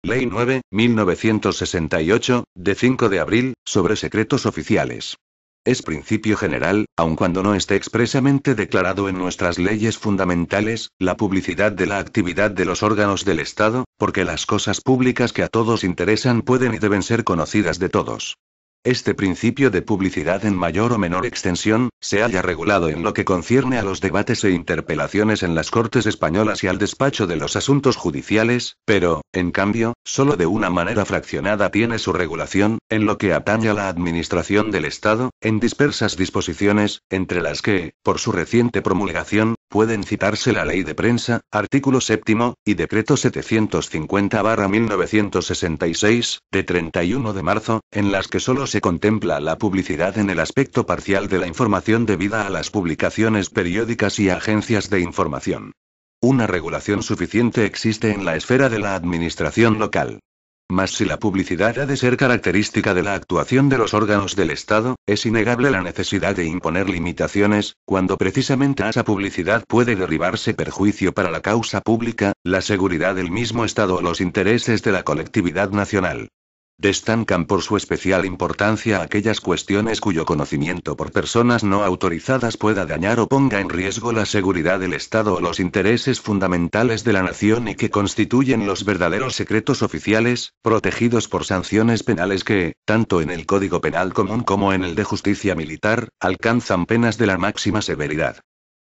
Ley 9/1968, de 5 de abril, sobre secretos oficiales. Es principio general, aun cuando no esté expresamente declarado en nuestras leyes fundamentales, la publicidad de la actividad de los órganos del Estado, porque las cosas públicas que a todos interesan pueden y deben ser conocidas de todos. Este principio de publicidad en mayor o menor extensión, se halla regulado en lo que concierne a los debates e interpelaciones en las Cortes españolas y al despacho de los asuntos judiciales, pero, en cambio, solo de una manera fraccionada tiene su regulación, en lo que atañe a la administración del Estado, en dispersas disposiciones, entre las que, por su reciente promulgación, pueden citarse la Ley de Prensa, artículo 7, y Decreto 750/1966, de 31 de marzo, en las que solo se contempla la publicidad en el aspecto parcial de la información debida a las publicaciones periódicas y agencias de información. Una regulación suficiente existe en la esfera de la administración local. Mas si la publicidad ha de ser característica de la actuación de los órganos del Estado, es innegable la necesidad de imponer limitaciones, cuando precisamente a esa publicidad puede derivarse perjuicio para la causa pública, la seguridad del mismo Estado o los intereses de la colectividad nacional. Destacan por su especial importancia aquellas cuestiones cuyo conocimiento por personas no autorizadas pueda dañar o ponga en riesgo la seguridad del Estado o los intereses fundamentales de la nación y que constituyen los verdaderos secretos oficiales, protegidos por sanciones penales que, tanto en el Código Penal común como en el de justicia militar, alcanzan penas de la máxima severidad.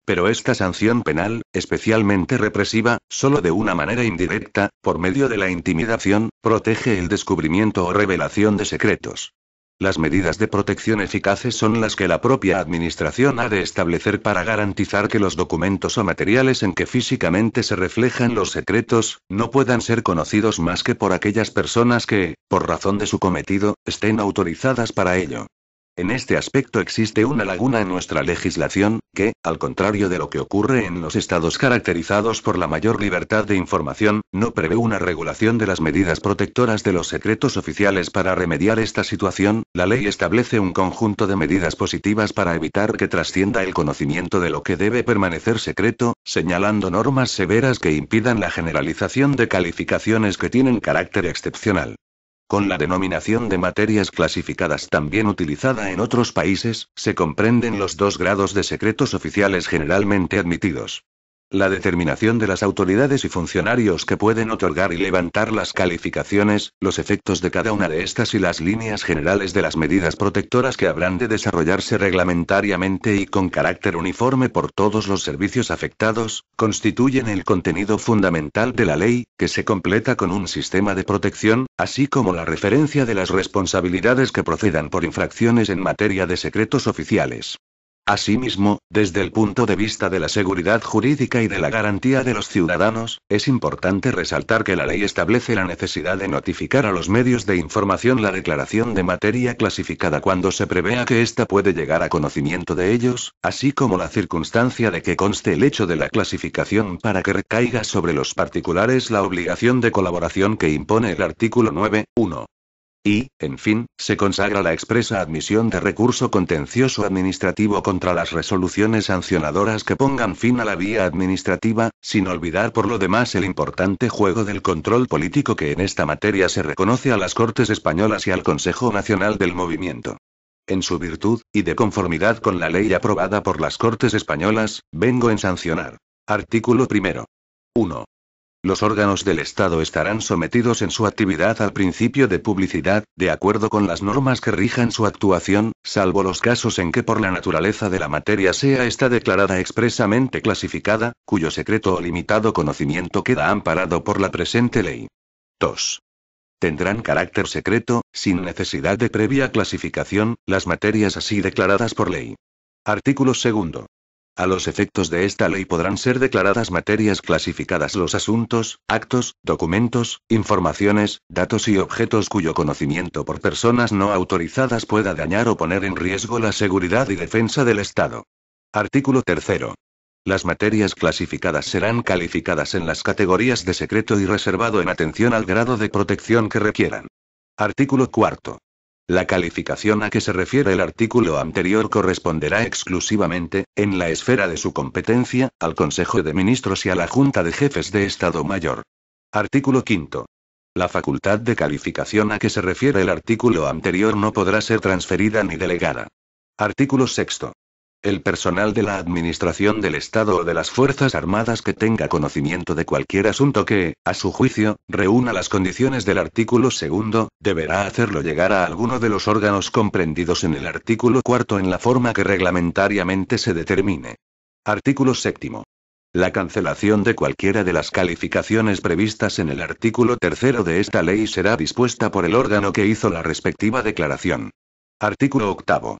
Pero esta sanción penal, especialmente represiva, solo de una manera indirecta, por medio de la intimidación, protege el descubrimiento o revelación de secretos. Las medidas de protección eficaces son las que la propia Administración ha de establecer para garantizar que los documentos o materiales en que físicamente se reflejan los secretos, no puedan ser conocidos más que por aquellas personas que, por razón de su cometido, estén autorizadas para ello. En este aspecto existe una laguna en nuestra legislación, que, al contrario de lo que ocurre en los estados caracterizados por la mayor libertad de información, no prevé una regulación de las medidas protectoras de los secretos oficiales. Para remediar esta situación, la ley establece un conjunto de medidas positivas para evitar que trascienda el conocimiento de lo que debe permanecer secreto, señalando normas severas que impidan la generalización de calificaciones que tienen carácter excepcional. Con la denominación de materias clasificadas también utilizada en otros países, se comprenden los dos grados de secretos oficiales generalmente admitidos. La determinación de las autoridades y funcionarios que pueden otorgar y levantar las calificaciones, los efectos de cada una de estas y las líneas generales de las medidas protectoras que habrán de desarrollarse reglamentariamente y con carácter uniforme por todos los servicios afectados, constituyen el contenido fundamental de la ley, que se completa con un sistema de protección, así como la referencia de las responsabilidades que procedan por infracciones en materia de secretos oficiales. Asimismo, desde el punto de vista de la seguridad jurídica y de la garantía de los ciudadanos, es importante resaltar que la ley establece la necesidad de notificar a los medios de información la declaración de materia clasificada cuando se prevea que ésta puede llegar a conocimiento de ellos, así como la circunstancia de que conste el hecho de la clasificación para que recaiga sobre los particulares la obligación de colaboración que impone el artículo 9.1. Y, en fin, se consagra la expresa admisión de recurso contencioso administrativo contra las resoluciones sancionadoras que pongan fin a la vía administrativa, sin olvidar por lo demás el importante juego del control político que en esta materia se reconoce a las Cortes españolas y al Consejo Nacional del Movimiento. En su virtud, y de conformidad con la ley aprobada por las Cortes españolas, vengo en sancionar. Artículo 1. Los órganos del Estado estarán sometidos en su actividad al principio de publicidad, de acuerdo con las normas que rijan su actuación, salvo los casos en que por la naturaleza de la materia sea esta declarada expresamente clasificada, cuyo secreto o limitado conocimiento queda amparado por la presente ley. 2. Tendrán carácter secreto, sin necesidad de previa clasificación, las materias así declaradas por ley. Artículo 2. A los efectos de esta ley podrán ser declaradas materias clasificadas los asuntos, actos, documentos, informaciones, datos y objetos cuyo conocimiento por personas no autorizadas pueda dañar o poner en riesgo la seguridad y defensa del Estado. Artículo 3. Las materias clasificadas serán calificadas en las categorías de secreto y reservado en atención al grado de protección que requieran. Artículo 4. La calificación a que se refiere el artículo anterior corresponderá exclusivamente, en la esfera de su competencia, al Consejo de Ministros y a la Junta de Jefes de Estado Mayor. Artículo 5. La facultad de calificación a que se refiere el artículo anterior no podrá ser transferida ni delegada. Artículo 6. El personal de la Administración del Estado o de las Fuerzas Armadas que tenga conocimiento de cualquier asunto que, a su juicio, reúna las condiciones del artículo 2, deberá hacerlo llegar a alguno de los órganos comprendidos en el artículo 4 en la forma que reglamentariamente se determine. Artículo 7. La cancelación de cualquiera de las calificaciones previstas en el artículo 3 de esta ley será dispuesta por el órgano que hizo la respectiva declaración. Artículo 8.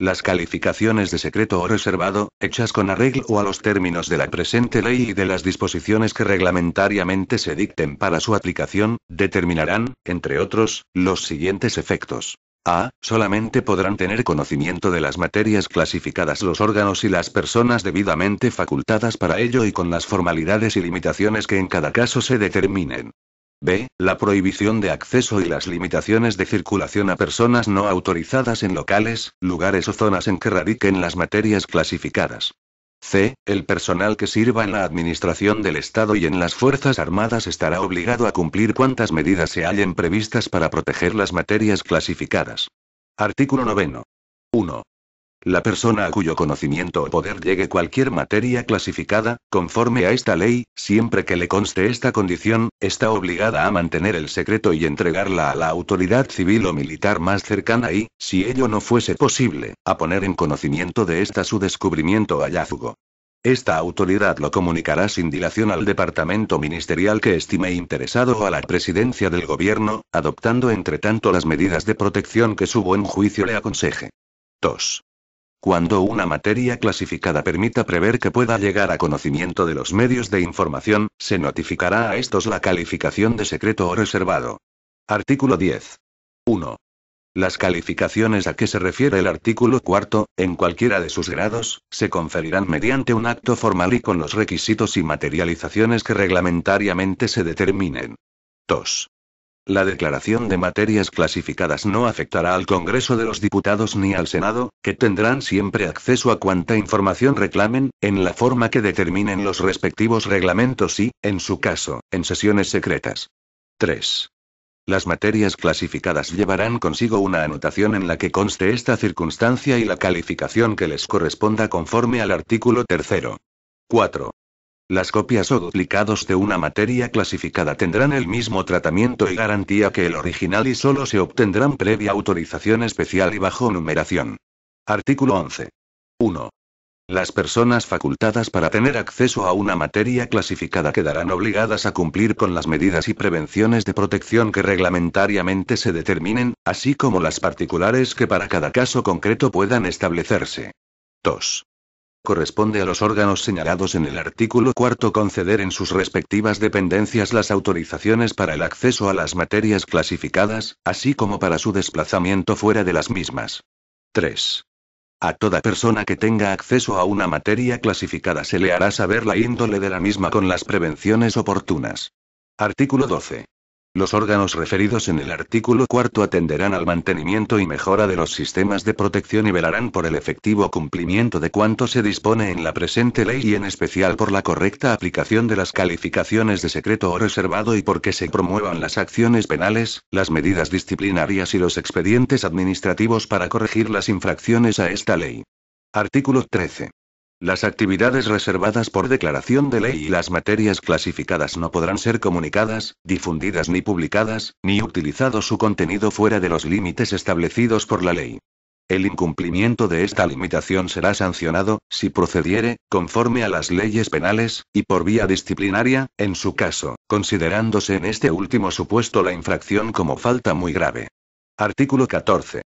Las calificaciones de secreto o reservado, hechas con arreglo a los términos de la presente ley y de las disposiciones que reglamentariamente se dicten para su aplicación, determinarán, entre otros, los siguientes efectos. A. Solamente podrán tener conocimiento de las materias clasificadas los órganos y las personas debidamente facultadas para ello y con las formalidades y limitaciones que en cada caso se determinen. B. La prohibición de acceso y las limitaciones de circulación a personas no autorizadas en locales, lugares o zonas en que radiquen las materias clasificadas. C. El personal que sirva en la Administración del Estado y en las Fuerzas Armadas estará obligado a cumplir cuantas medidas se hallen previstas para proteger las materias clasificadas. Artículo 9. 1. La persona a cuyo conocimiento o poder llegue cualquier materia clasificada, conforme a esta ley, siempre que le conste esta condición, está obligada a mantener el secreto y entregarla a la autoridad civil o militar más cercana y, si ello no fuese posible, a poner en conocimiento de esta su descubrimiento o hallazgo. Esta autoridad lo comunicará sin dilación al departamento ministerial que estime interesado o a la presidencia del gobierno, adoptando entre tanto las medidas de protección que su buen juicio le aconseje. 2. Cuando una materia clasificada permita prever que pueda llegar a conocimiento de los medios de información, se notificará a estos la calificación de secreto o reservado. Artículo 10. 1. Las calificaciones a que se refiere el artículo 4, en cualquiera de sus grados, se conferirán mediante un acto formal y con los requisitos y materializaciones que reglamentariamente se determinen. 2. La declaración de materias clasificadas no afectará al Congreso de los Diputados ni al Senado, que tendrán siempre acceso a cuanta información reclamen, en la forma que determinen los respectivos reglamentos y, en su caso, en sesiones secretas. 3. Las materias clasificadas llevarán consigo una anotación en la que conste esta circunstancia y la calificación que les corresponda conforme al artículo 3. 4. Las copias o duplicados de una materia clasificada tendrán el mismo tratamiento y garantía que el original y solo se obtendrán previa autorización especial y bajo numeración. Artículo 11. 1. Las personas facultadas para tener acceso a una materia clasificada quedarán obligadas a cumplir con las medidas y prevenciones de protección que reglamentariamente se determinen, así como las particulares que para cada caso concreto puedan establecerse. 2. Corresponde a los órganos señalados en el artículo 4 conceder en sus respectivas dependencias las autorizaciones para el acceso a las materias clasificadas, así como para su desplazamiento fuera de las mismas. 3. A toda persona que tenga acceso a una materia clasificada se le hará saber la índole de la misma con las prevenciones oportunas. Artículo 12. Los órganos referidos en el artículo 4 atenderán al mantenimiento y mejora de los sistemas de protección y velarán por el efectivo cumplimiento de cuanto se dispone en la presente ley y en especial por la correcta aplicación de las calificaciones de secreto o reservado y porque se promuevan las acciones penales, las medidas disciplinarias y los expedientes administrativos para corregir las infracciones a esta ley. Artículo 13. Las actividades reservadas por declaración de ley y las materias clasificadas no podrán ser comunicadas, difundidas ni publicadas, ni utilizado su contenido fuera de los límites establecidos por la ley. El incumplimiento de esta limitación será sancionado, si procediere, conforme a las leyes penales, y por vía disciplinaria, en su caso, considerándose en este último supuesto la infracción como falta muy grave. Artículo 14.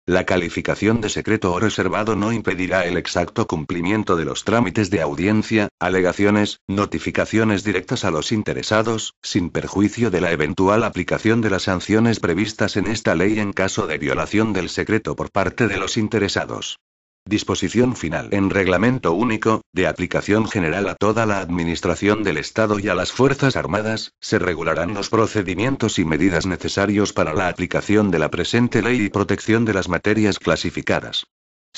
La calificación de secreto o reservado no impedirá el exacto cumplimiento de los trámites de audiencia, alegaciones, notificaciones directas a los interesados, sin perjuicio de la eventual aplicación de las sanciones previstas en esta ley en caso de violación del secreto por parte de los interesados. Disposición final. En reglamento único, de aplicación general a toda la Administración del Estado y a las Fuerzas Armadas, se regularán los procedimientos y medidas necesarios para la aplicación de la presente ley y protección de las materias clasificadas.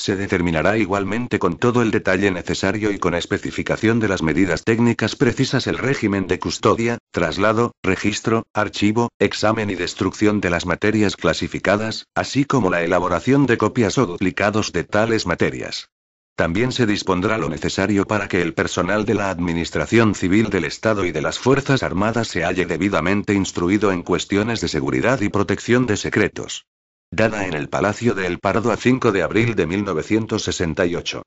Se determinará igualmente con todo el detalle necesario y con especificación de las medidas técnicas precisas el régimen de custodia, traslado, registro, archivo, examen y destrucción de las materias clasificadas, así como la elaboración de copias o duplicados de tales materias. También se dispondrá lo necesario para que el personal de la Administración Civil del Estado y de las Fuerzas Armadas se halle debidamente instruido en cuestiones de seguridad y protección de secretos. Dada en el Palacio de El Pardo a 5 de abril de 1968.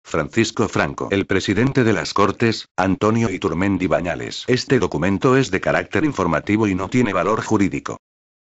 Francisco Franco, el presidente de las Cortes, Antonio Iturmendi Bañales. Este documento es de carácter informativo y no tiene valor jurídico.